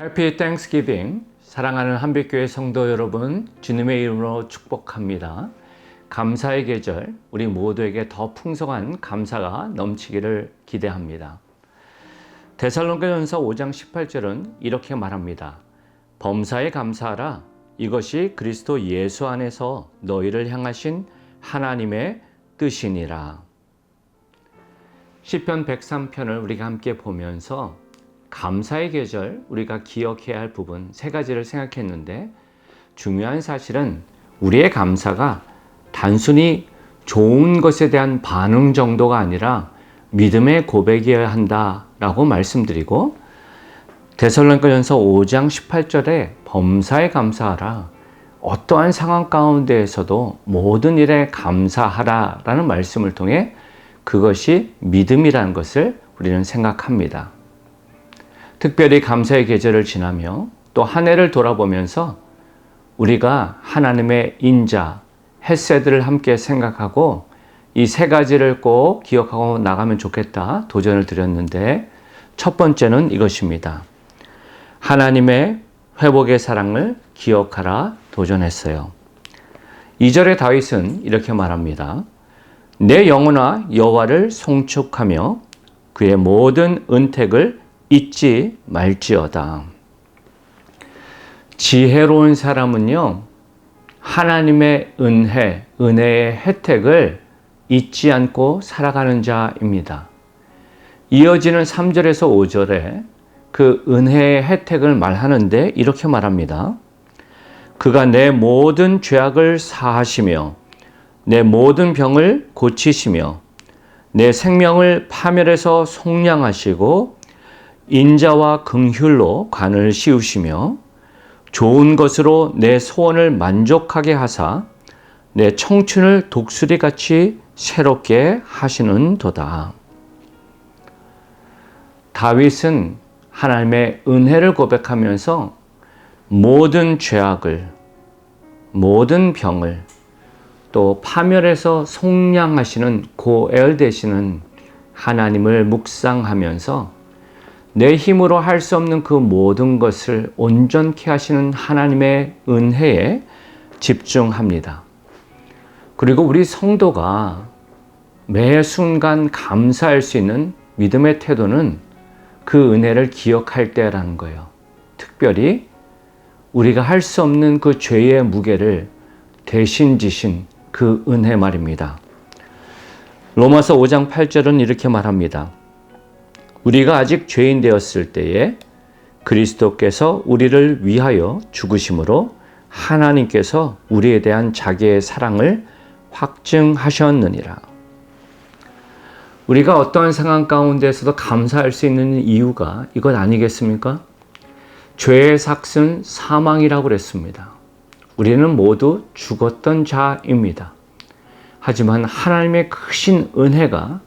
Happy Thanksgiving. 사랑하는 한빛교회 성도 여러분, 주님의 이름으로 축복합니다. 감사의 계절, 우리 모두에게 더 풍성한 감사가 넘치기를 기대합니다. 데살로니가전서 5장 18절은 이렇게 말합니다. 범사에 감사하라. 이것이 그리스도 예수 안에서 너희를 향하신 하나님의 뜻이니라. 시편 103편을 우리가 함께 보면서 감사의 계절, 우리가 기억해야 할 부분 세 가지를 생각했는데, 중요한 사실은 우리의 감사가 단순히 좋은 것에 대한 반응 정도가 아니라 믿음의 고백이어야 한다라고 말씀드리고, 데살로니가전서 5장 18절에 범사에 감사하라. 어떠한 상황 가운데에서도 모든 일에 감사하라라는 말씀을 통해 그것이 믿음이라는 것을 우리는 생각합니다. 특별히 감사의 계절을 지나며 또 한 해를 돌아보면서 우리가 하나님의 인자, 헤세드를 함께 생각하고 이 세 가지를 꼭 기억하고 나가면 좋겠다 도전을 드렸는데, 첫 번째는 이것입니다. 하나님의 회복의 사랑을 기억하라 도전했어요. 2절에 다윗은 이렇게 말합니다. 내 영혼아 여호와를 송축하며 그의 모든 은택을 잊지 말지어다. 지혜로운 사람은요, 하나님의 은혜의 혜택을 잊지 않고 살아가는 자입니다. 이어지는 3절에서 5절에 그 은혜의 혜택을 말하는데 이렇게 말합니다. 그가 내 모든 죄악을 사하시며 내 모든 병을 고치시며 내 생명을 파멸해서 속량하시고 인자와 긍휼로 관을 씌우시며 좋은 것으로 내 소원을 만족하게 하사 내 청춘을 독수리같이 새롭게 하시는도다. 다윗은 하나님의 은혜를 고백하면서 모든 죄악을, 모든 병을 또 파멸해서 속량하시는 고엘되시는 하나님을 묵상하면서 내 힘으로 할 수 없는 그 모든 것을 온전케 하시는 하나님의 은혜에 집중합니다. 그리고 우리 성도가 매 순간 감사할 수 있는 믿음의 태도는 그 은혜를 기억할 때라는 거예요. 특별히 우리가 할 수 없는 그 죄의 무게를 대신 지신 그 은혜 말입니다. 로마서 5장 8절은 이렇게 말합니다. 우리가 아직 죄인 되었을 때에 그리스도께서 우리를 위하여 죽으심으로 하나님께서 우리에 대한 자기의 사랑을 확증하셨느니라. 우리가 어떠한 상황 가운데서도 감사할 수 있는 이유가 이것 아니겠습니까? 죄의 삭은 사망이라고 그랬습니다. 우리는 모두 죽었던 자입니다. 하지만 하나님의 크신 은혜가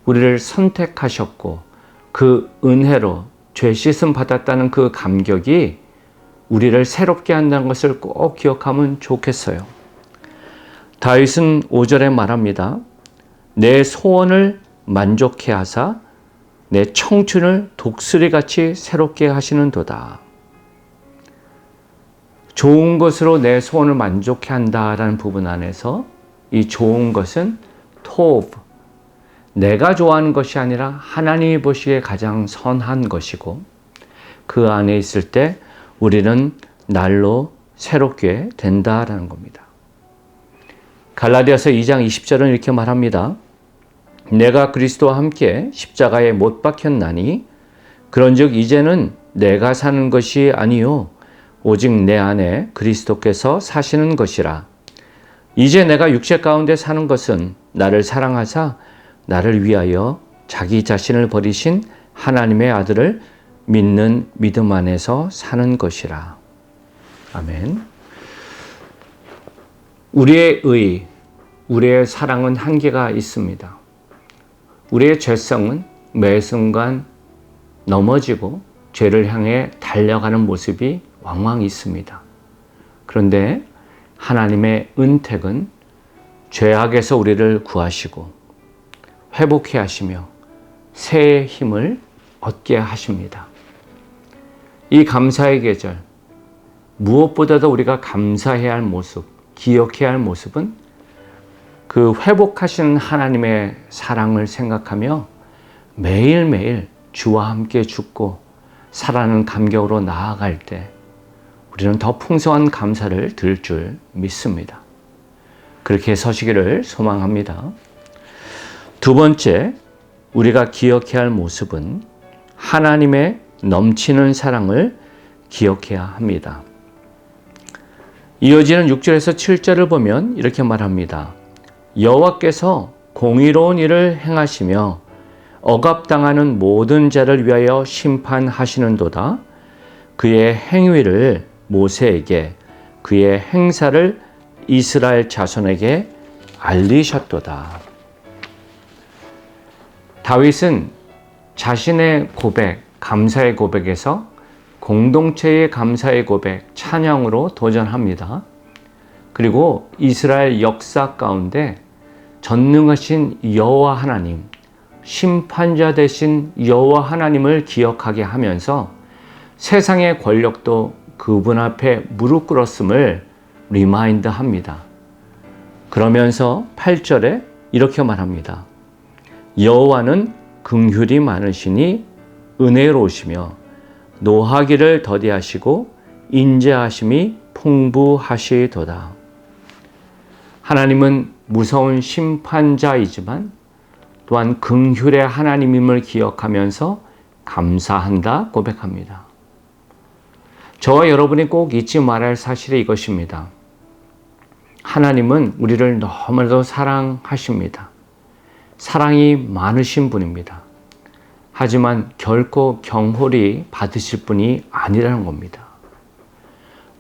우리를 선택하셨고 그 은혜로 죄 씻음 받았다는 그 감격이 우리를 새롭게 한다는 것을 꼭 기억하면 좋겠어요. 다윗은 5절에 말합니다. 내 소원을 만족해 하사 내 청춘을 독수리같이 새롭게 하시는도다. 좋은 것으로 내 소원을 만족해 한다라는 부분 안에서 이 좋은 것은 토브, 내가 좋아하는 것이 아니라 하나님이 보시기에 가장 선한 것이고, 그 안에 있을 때 우리는 날로 새롭게 된다라는 겁니다. 갈라디아서 2장 20절은 이렇게 말합니다. 내가 그리스도와 함께 십자가에 못 박혔나니 그런즉 이제는 내가 사는 것이 아니요 오직 내 안에 그리스도께서 사시는 것이라. 이제 내가 육체 가운데 사는 것은 나를 사랑하사 나를 위하여 자기 자신을 버리신 하나님의 아들을 믿는 믿음 안에서 사는 것이라. 아멘. 우리의 사랑은 한계가 있습니다. 우리의 죄성은 매 순간 넘어지고 죄를 향해 달려가는 모습이 왕왕 있습니다. 그런데 하나님의 은택은 죄악에서 우리를 구하시고 회복해 하시며 새의 힘을 얻게 하십니다. 이 감사의 계절, 무엇보다도 우리가 감사해야 할 모습, 기억해야 할 모습은 그 회복하시는 하나님의 사랑을 생각하며 매일매일 주와 함께 죽고 살아가는 감격으로 나아갈 때 우리는 더 풍성한 감사를 들 줄 믿습니다. 그렇게 서시기를 소망합니다. 두 번째, 우리가 기억해야 할 모습은 하나님의 넘치는 사랑을 기억해야 합니다. 이어지는 6절에서 7절을 보면 이렇게 말합니다. 여호와께서 공의로운 일을 행하시며 억압당하는 모든 자를 위하여 심판하시는도다. 그의 행위를 모세에게, 그의 행사를 이스라엘 자손에게 알리셨도다. 다윗은 자신의 고백, 감사의 고백에서 공동체의 감사의 고백, 찬양으로 도전합니다. 그리고 이스라엘 역사 가운데 전능하신 여호와 하나님, 심판자 되신 여호와 하나님을 기억하게 하면서 세상의 권력도 그분 앞에 무릎 꿇었음을 리마인드합니다. 그러면서 8절에 이렇게 말합니다. 여호와는 긍휼이 많으시니 은혜로우시며 노하기를 더디하시고 인자하심이 풍부하시도다. 하나님은 무서운 심판자이지만 또한 긍휼의 하나님임을 기억하면서 감사한다 고백합니다. 저와 여러분이 꼭 잊지 말아야 할 사실이 이것입니다. 하나님은 우리를 너무나도 사랑하십니다. 사랑이 많으신 분입니다. 하지만 결코 경홀히 받으실 분이 아니라는 겁니다.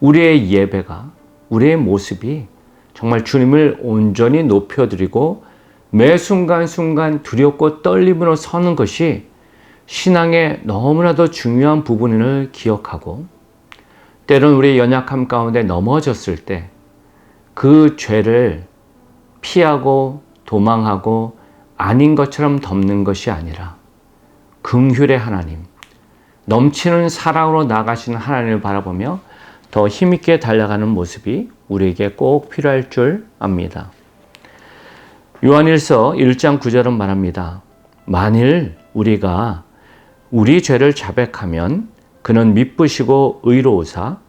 우리의 예배가, 우리의 모습이 정말 주님을 온전히 높여드리고 매 순간순간 두렵고 떨림으로 서는 것이 신앙의 너무나도 중요한 부분을 기억하고, 때론 우리의 연약함 가운데 넘어졌을 때 그 죄를 피하고 도망하고 아닌 것처럼 덮는 것이 아니라 긍휼의 하나님, 넘치는 사랑으로 나가시는 하나님을 바라보며 더 힘있게 달려가는 모습이 우리에게 꼭 필요할 줄 압니다. 요한일서 1장 9절은 말합니다. 만일 우리가 우리 죄를 자백하면 그는 미쁘시고 의로우사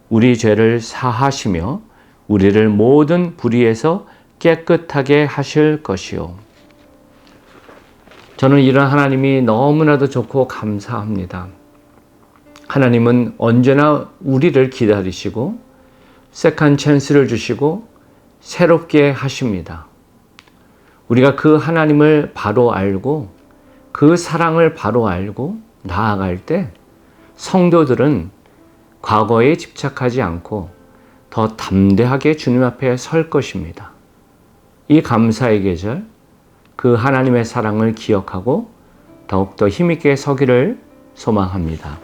우리 죄를 사하시며 우리를 모든 불의에서 깨끗하게 하실 것이요. 저는 이런 하나님이 너무나도 좋고 감사합니다. 하나님은 언제나 우리를 기다리시고 세컨 찬스를 주시고 새롭게 하십니다. 우리가 그 하나님을 바로 알고 그 사랑을 바로 알고 나아갈 때 성도들은 과거에 집착하지 않고 더 담대하게 주님 앞에 설 것입니다. 이 감사의 계절, 그 하나님의 사랑을 기억하고 더욱더 힘있게 서기를 소망합니다.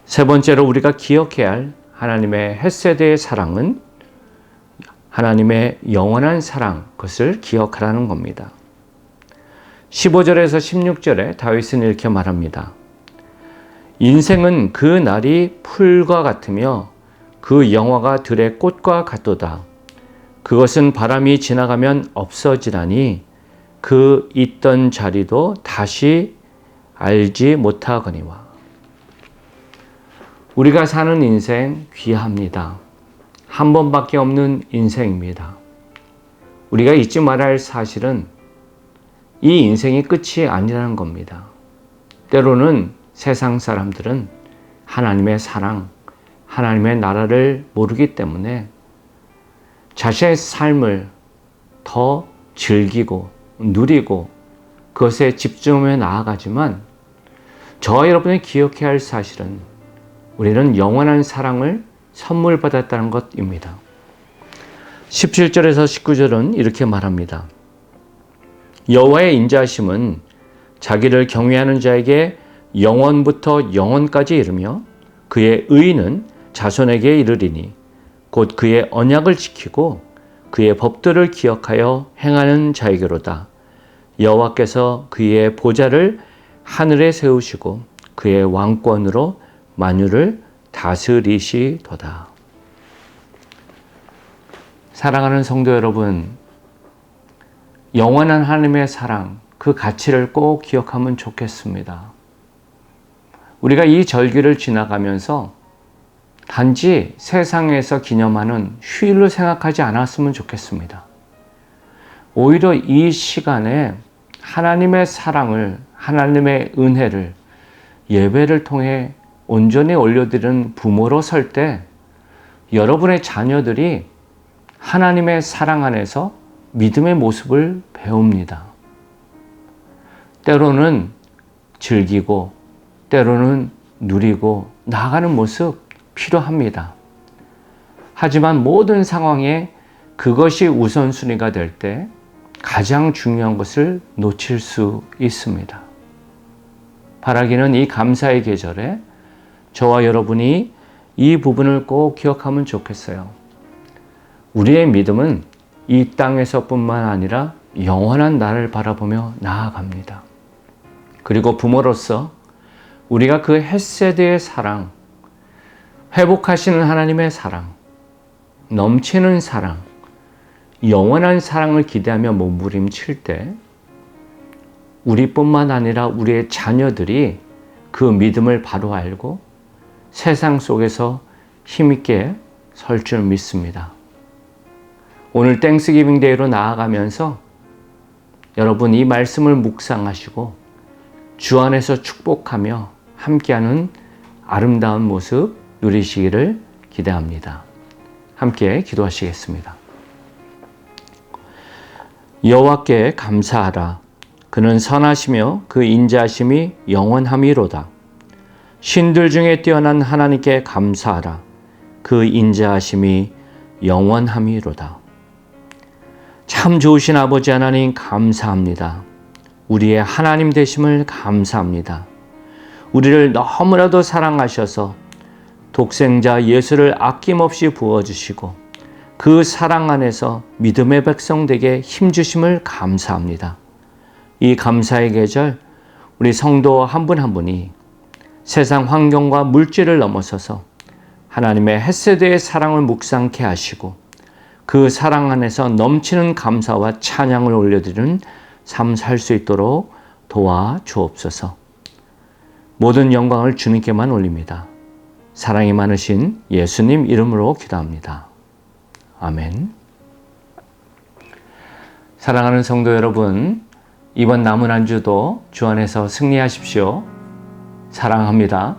세 번째로 우리가 기억해야 할 하나님의 헤세드의 사랑은 하나님의 영원한 사랑, 그것을 기억하라는 겁니다. 15절에서 16절에 다윗은 이렇게 말합니다. 인생은 그 날이 풀과 같으며 그 영화가 들의 꽃과 같도다. 그것은 바람이 지나가면 없어지나니 그 있던 자리도 다시 알지 못하거니와. 우리가 사는 인생 귀합니다. 한 번밖에 없는 인생입니다. 우리가 잊지 말아야 할 사실은 이 인생이 끝이 아니라는 겁니다. 때로는 세상 사람들은 하나님의 사랑, 하나님의 나라를 모르기 때문에 자신의 삶을 더 즐기고 누리고 그것에 집중하며 나아가지만 저와 여러분이 기억해야 할 사실은 우리는 영원한 사랑을 선물 받았다는 것입니다. 17절에서 19절은 이렇게 말합니다. 여호와의 인자하심은 자기를 경외하는 자에게 영원부터 영원까지 이르며 그의 의는 자손에게 이르리니 곧 그의 언약을 지키고 그의 법도를 기억하여 행하는 자에게로다. 여호와께서 그의 보좌를 하늘에 세우시고 그의 왕권으로 만유를 다스리시도다. 사랑하는 성도 여러분, 영원한 하나님의 사랑, 그 가치를 꼭 기억하면 좋겠습니다. 우리가 이 절기를 지나가면서 단지 세상에서 기념하는 휴일로 생각하지 않았으면 좋겠습니다. 오히려 이 시간에 하나님의 사랑을, 하나님의 은혜를 예배를 통해 온전히 올려드리는 부모로 설 때 여러분의 자녀들이 하나님의 사랑 안에서 믿음의 모습을 배웁니다. 때로는 즐기고 때로는 누리고 나아가는 모습 필요합니다. 하지만 모든 상황에 그것이 우선순위가 될 때 가장 중요한 것을 놓칠 수 있습니다. 바라기는 이 감사의 계절에 저와 여러분이 이 부분을 꼭 기억하면 좋겠어요. 우리의 믿음은 이 땅에서뿐만 아니라 영원한 나를 바라보며 나아갑니다. 그리고 부모로서 우리가 그 헷세드의 사랑, 회복하시는 하나님의 사랑, 넘치는 사랑, 영원한 사랑을 기대하며 몸부림칠 때 우리뿐만 아니라 우리의 자녀들이 그 믿음을 바로 알고 세상 속에서 힘있게 설 줄 믿습니다. 오늘 땡스기빙 데이로 나아가면서 여러분 이 말씀을 묵상하시고 주 안에서 축복하며 함께하는 아름다운 모습 누리시기를 기대합니다. 함께 기도하시겠습니다. 여호와께 감사하라. 그는 선하시며 그 인자하심이 영원함이로다. 신들 중에 뛰어난 하나님께 감사하라. 그 인자하심이 영원함이로다. 참 좋으신 아버지 하나님 감사합니다. 우리의 하나님 되심을 감사합니다. 우리를 너무나도 사랑하셔서 독생자 예수를 아낌없이 부어주시고 그 사랑 안에서 믿음의 백성 되게 힘주심을 감사합니다. 이 감사의 계절 우리 성도 한 분 한 분이 세상 환경과 물질을 넘어서서 하나님의 헷세드의 사랑을 묵상케 하시고 그 사랑 안에서 넘치는 감사와 찬양을 올려드리는 삶 살 수 있도록 도와주옵소서. 모든 영광을 주님께만 올립니다. 사랑이 많으신 예수님 이름으로 기도합니다. 아멘. 사랑하는 성도 여러분, 이번 남은 한 주도 주 안에서 승리하십시오. 사랑합니다.